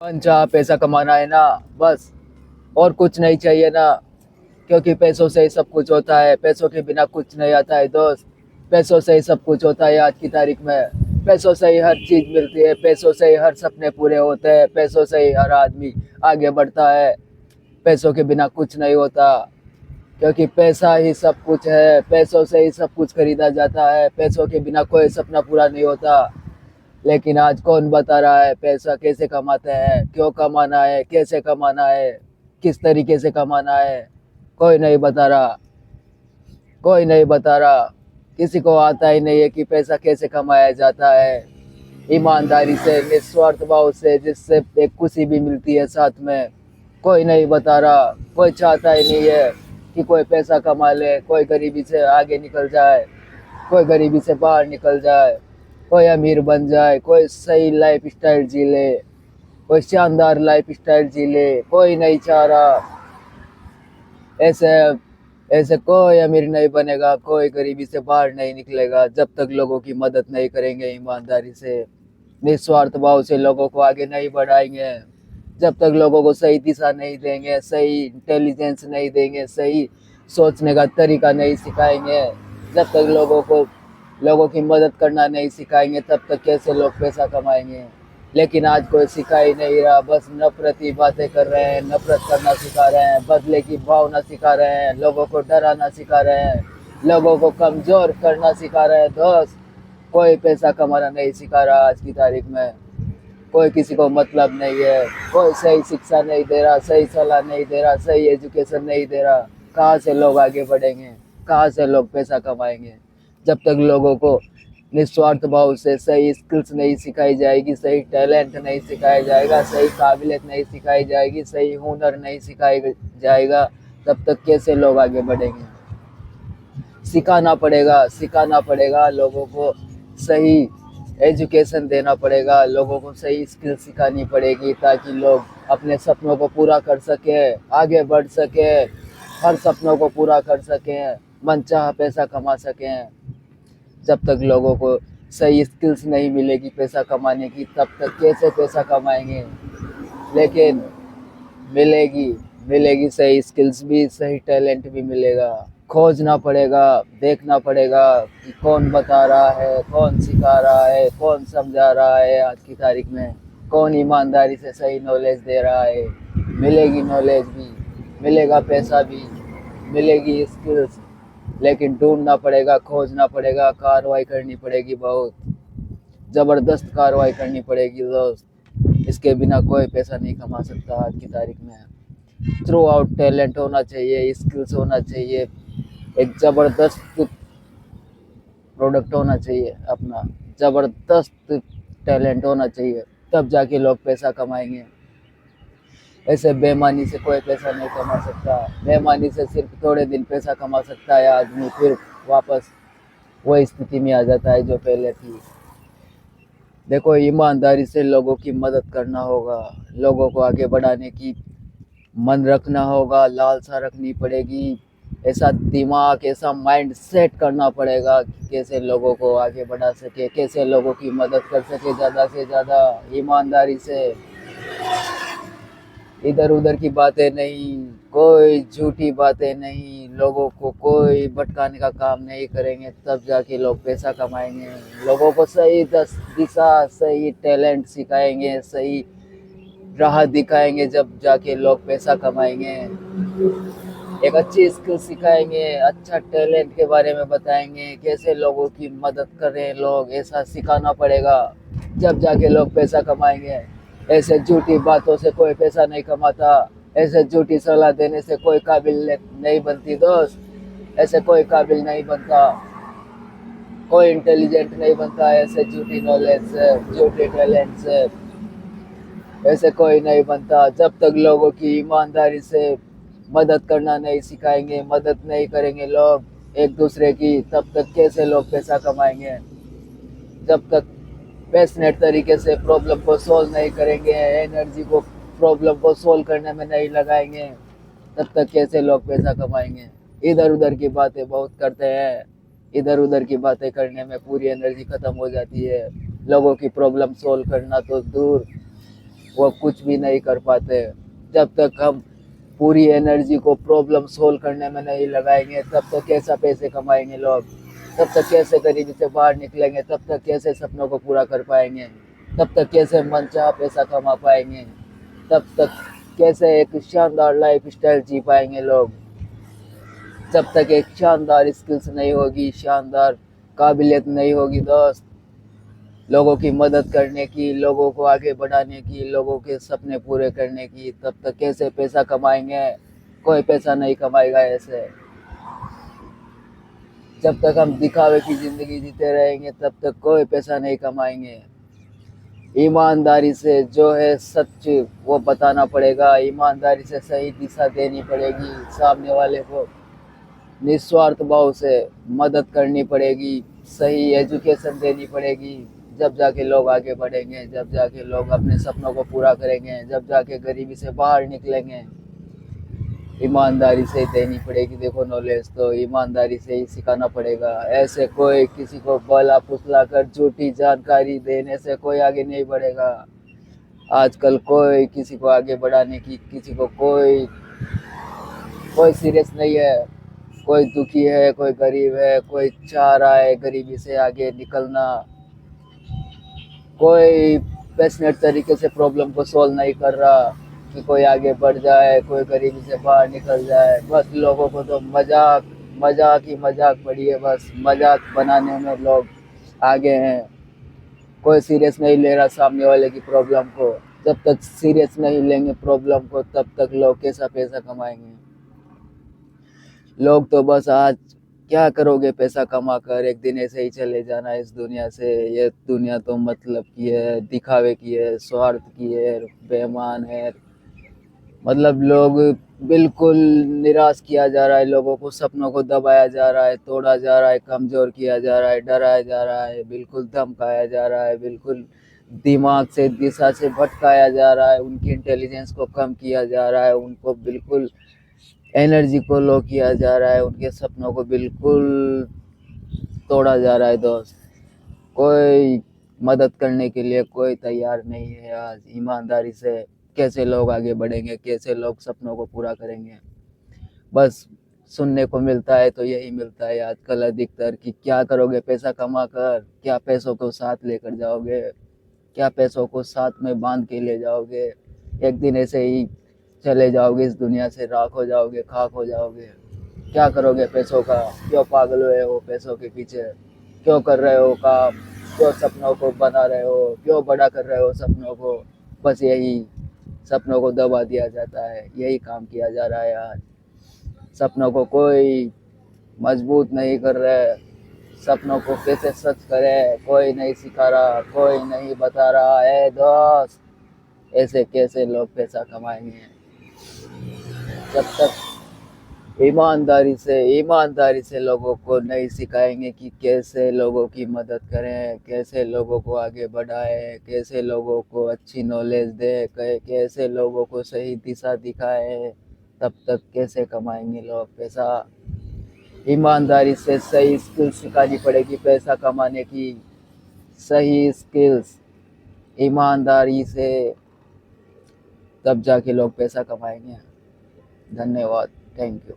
अच्छा पैसा कमाना है ना, बस। और कुछ नहीं चाहिए ना, क्योंकि पैसों से ही सब कुछ होता है। पैसों के बिना कुछ नहीं आता है दोस्त। पैसों से ही सब कुछ होता है आज की तारीख में। पैसों से ही हर चीज मिलती है, पैसों से ही हर सपने पूरे होते हैं, पैसों से ही हर आदमी आगे बढ़ता है। पैसों के बिना कुछ नहीं होता, क्योंकि पैसा ही सब कुछ है। पैसों से ही सब कुछ खरीदा जाता है, पैसों के बिना कोई सपना पूरा नहीं होता। लेकिन आज कौन बता रहा है पैसा कैसे कमाते हैं, क्यों कमाना है, कैसे कमाना है, किस तरीके से कमाना है। कोई नहीं बता रहा, कोई नहीं बता रहा। किसी को आता ही नहीं है कि पैसा कैसे कमाया जाता है। ईमानदारी से, निस्वार्थ भाव से, जिससे एक खुशी भी मिलती है साथ में। कोई नहीं बता रहा। कोई चाहता ही नहीं है कि कोई पैसा कमा ले, कोई गरीबी से आगे निकल जाए, कोई गरीबी से बाहर निकल जाए, कोई अमीर बन जाए, कोई सही लाइफ स्टाइल जी ले, कोई शानदार लाइफ स्टाइल जी ले। कोई नहीं चाह रहा ऐसे। ऐसे कोई अमीर नहीं बनेगा, कोई गरीबी से बाहर नहीं निकलेगा जब तक लोगों की मदद नहीं करेंगे ईमानदारी से, निस्वार्थ भाव से लोगों को आगे नहीं बढ़ाएंगे। जब तक लोगों को सही दिशा नहीं देंगे, सही इंटेलिजेंस नहीं देंगे, सही सोचने का तरीका नहीं सिखाएंगे, जब तक लोगों की मदद करना नहीं सिखाएंगे, तब तक कैसे लोग पैसा कमाएंगे। लेकिन आज कोई सिखा ही नहीं रहा, बस नफरत की बातें कर रहे हैं, नफरत करना सिखा रहे हैं, बदले की भावना सिखा रहे हैं, लोगों को डराना सिखा रहे हैं, लोगों को कमजोर करना सिखा रहे हैं दोस्त। कोई पैसा कमाना नहीं सिखा रहा आज की तारीख में। कोई किसी को मतलब नहीं है, कोई सही शिक्षा नहीं दे रहा, सही सलाह नहीं दे रहा, सही एजुकेशन नहीं दे रहा। कहाँ से लोग आगे बढ़ेंगे, कहाँ से लोग पैसा कमाएंगे, जब तक लोगों को निस्वार्थ भाव से सही स्किल्स नहीं सिखाई जाएगी, सही टैलेंट नहीं सिखाया जाएगा, सही काबिलियत नहीं सिखाई जाएगी, सही हुनर नहीं सिखाया जाएगा, तब तक कैसे लोग आगे बढ़ेंगे। सिखाना पड़ेगा लोगों को, सही एजुकेशन देना पड़ेगा, लोगों को सही स्किल सिखानी पड़ेगी, ताकि लोग अपने सपनों को पूरा कर सके, आगे बढ़ सके, हर सपनों को पूरा कर सकें, मनचाहा पैसा कमा सकें। जब तक लोगों को सही स्किल्स नहीं मिलेगी पैसा कमाने की, तब तक कैसे पैसा कमाएंगे। लेकिन मिलेगी, मिलेगी सही स्किल्स भी, सही टैलेंट भी मिलेगा। खोजना पड़ेगा, देखना पड़ेगा कि कौन बता रहा है, कौन सिखा रहा है, कौन समझा रहा है आज की तारीख में, कौन ईमानदारी से सही नॉलेज दे रहा है। मिलेगी नॉलेज भी, मिलेगा पैसा भी, मिलेगी स्किल्स। लेकिन ढूंढना पड़ेगा, खोजना पड़ेगा, कार्रवाई करनी पड़ेगी, बहुत ज़बरदस्त कार्रवाई करनी पड़ेगी दोस्त। इसके बिना कोई पैसा नहीं कमा सकता आज की तारीख में। थ्रू आउट टैलेंट होना चाहिए, स्किल्स होना चाहिए, एक ज़बरदस्त प्रोडक्ट होना चाहिए अपना, ज़बरदस्त टैलेंट होना चाहिए, तब जाके लोग पैसा कमाएंगे। ऐसे बेईमानी से कोई पैसा नहीं कमा सकता। बेईमानी से सिर्फ थोड़े दिन पैसा कमा सकता है आदमी, फिर वापस वही स्थिति में आ जाता है जो पहले थी। देखो, ईमानदारी से लोगों की मदद करना होगा, लोगों को आगे बढ़ाने की मन रखना होगा, लालसा रखनी पड़ेगी, ऐसा दिमाग, ऐसा माइंड सेट करना पड़ेगा कि कैसे लोगों को आगे बढ़ा सके, कैसे लोगों की मदद कर सके ज़्यादा से ज़्यादा ईमानदारी से। इधर उधर की बातें नहीं, कोई झूठी बातें नहीं, लोगों को कोई भटकाने का काम नहीं करेंगे, तब जाके लोग पैसा कमाएंगे। लोगों को सही दिशा, सही टैलेंट सिखाएंगे, सही राह दिखाएंगे, जब जाके लोग पैसा कमाएंगे। एक अच्छी स्किल सिखाएंगे, अच्छा टैलेंट के बारे में बताएंगे, कैसे लोगों की मदद करें लोग, ऐसा सिखाना पड़ेगा, जब जाके लोग पैसा कमाएंगे। ऐसे झूठी बातों से कोई पैसा नहीं कमाता, ऐसे झूठी सलाह देने से कोई काबिल नहीं बनती दोस्त। ऐसे कोई काबिल नहीं बनता, कोई इंटेलिजेंट नहीं बनता ऐसे झूठी नॉलेज से, झूठे टैलेंट से। ऐसे कोई नहीं बनता जब तक लोगों की ईमानदारी से मदद करना नहीं सिखाएंगे, मदद नहीं करेंगे लोग एक दूसरे की, तब तक कैसे लोग पैसा कमाएंगे। जब तक पैशनेट तरीके से प्रॉब्लम को सॉल्व नहीं करेंगे, एनर्जी को प्रॉब्लम को सॉल्व करने में नहीं लगाएंगे, तब तक कैसे लोग पैसा कमाएंगे। इधर उधर की बातें बहुत करते हैं, इधर उधर की बातें करने में पूरी एनर्जी ख़त्म हो जाती है। लोगों की प्रॉब्लम सॉल्व करना तो दूर, वो कुछ भी नहीं कर पाते। जब तक हम पूरी एनर्जी को प्रॉब्लम सोल्व करने में नहीं लगाएंगे, तब तक कैसा पैसे कमाएंगे लोग, तब तक कैसे गरीबी से बाहर निकलेंगे, तब तक कैसे सपनों को पूरा कर पाएंगे, तब तक कैसे मनचाहा पैसा कमा पाएंगे, तब तक कैसे एक शानदार लाइफ स्टाइल जी पाएंगे लोग। जब तक एक शानदार स्किल्स नहीं होगी, शानदार काबिलियत नहीं होगी दोस्त, लोगों की मदद करने की, लोगों को आगे बढ़ाने की, लोगों के सपने पूरे करने की, तब तक कैसे पैसा कमाएंगे? कोई पैसा नहीं कमाएगा ऐसे। जब तक हम दिखावे की ज़िंदगी जीते रहेंगे, तब तक कोई पैसा नहीं कमाएंगे। ईमानदारी से जो है सच वो बताना पड़ेगा, ईमानदारी से सही दिशा देनी पड़ेगी, सामने वाले को निस्वार्थ भाव से मदद करनी पड़ेगी, सही एजुकेशन देनी पड़ेगी। जब जाके लोग आगे बढ़ेंगे, जब जाके लोग अपने सपनों को पूरा करेंगे, जब जाके गरीबी से बाहर निकलेंगे। ईमानदारी से देनी पड़ेगी। देखो नॉलेज तो ईमानदारी से ही सिखाना पड़ेगा। ऐसे कोई किसी को बला फुसला कर झूठी जानकारी देने से कोई आगे नहीं बढ़ेगा। आजकल कोई किसी को आगे बढ़ाने की, किसी को कोई कोई सीरियस नहीं है। कोई दुखी है, कोई गरीब है, कोई चाह रहा है गरीबी से आगे निकलना। कोई पैशनेट तरीके से प्रॉब्लम को सॉल्व नहीं कर रहा कि कोई आगे बढ़ जाए, कोई गरीबी से बाहर निकल जाए। बस लोगों को तो मजाक मजाक ही मजाक पड़ी है, बस मजाक बनाने में लोग आगे हैं। कोई सीरियस नहीं ले रहा सामने वाले की प्रॉब्लम को। जब तक सीरियस नहीं लेंगे प्रॉब्लम को, तब तक लोग कैसा पैसा कमाएंगे? लोग तो बस आज क्या करोगे पैसा कमा कर, एक दिन ऐसे ही चले जाना इस दुनिया से। ये दुनिया तो मतलब की है, दिखावे की है, स्वार्थ की है, बेईमान है। मतलब लोग बिल्कुल निराश किया जा रहा है, लोगों को सपनों को दबाया जा रहा है, तोड़ा जा रहा है, कमज़ोर किया जा रहा है, डराया जा रहा है, बिल्कुल धमकाया जा रहा है, बिल्कुल दिमाग से दिशा से भटकाया जा रहा है, उनकी इंटेलिजेंस को कम किया जा रहा है, उनको बिल्कुल एनर्जी को लो किया जा रहा है, उनके सपनों को बिल्कुल तोड़ा जा रहा है दोस्त। कोई मदद करने के लिए कोई तैयार नहीं है आज। ईमानदारी से कैसे लोग आगे बढ़ेंगे, कैसे लोग सपनों को पूरा करेंगे? बस सुनने को मिलता है तो यही मिलता है आजकल अधिकतर कि क्या करोगे पैसा कमा कर, क्या पैसों को साथ लेकर जाओगे, क्या पैसों को साथ में बांध के ले जाओगे? एक दिन ऐसे ही चले जाओगे इस दुनिया से, राख हो जाओगे, खाक हो जाओगे। क्या करोगे पैसों का? क्यों पागल हुए हो पैसों के पीछे? क्यों कर रहे हो काम? क्यों सपनों को बना रहे हो? क्यों बड़ा कर रहे हो सपनों को? बस यही, सपनों को दबा दिया जाता है, यही काम किया जा रहा है आज। सपनों को कोई मजबूत नहीं कर रहे। सपनों को कैसे सच करे कोई नहीं सिखा रहा, कोई नहीं बता रहा है दोस्त। ऐसे कैसे लोग पैसा कमाएंगे? जब तक ईमानदारी से लोगों को नहीं सिखाएंगे कि कैसे लोगों की मदद करें, कैसे लोगों को आगे बढ़ाएं, कैसे लोगों को अच्छी नॉलेज दें, कैसे लोगों को सही दिशा दिखाएं, तब तक कैसे कमाएंगे लोग पैसा? ईमानदारी से सही स्किल्स सिखानी पड़ेगी पैसा कमाने की। सही स्किल्स ईमानदारी से, तब जाके लोग पैसा कमाएंगे। धन्यवाद। Thank you.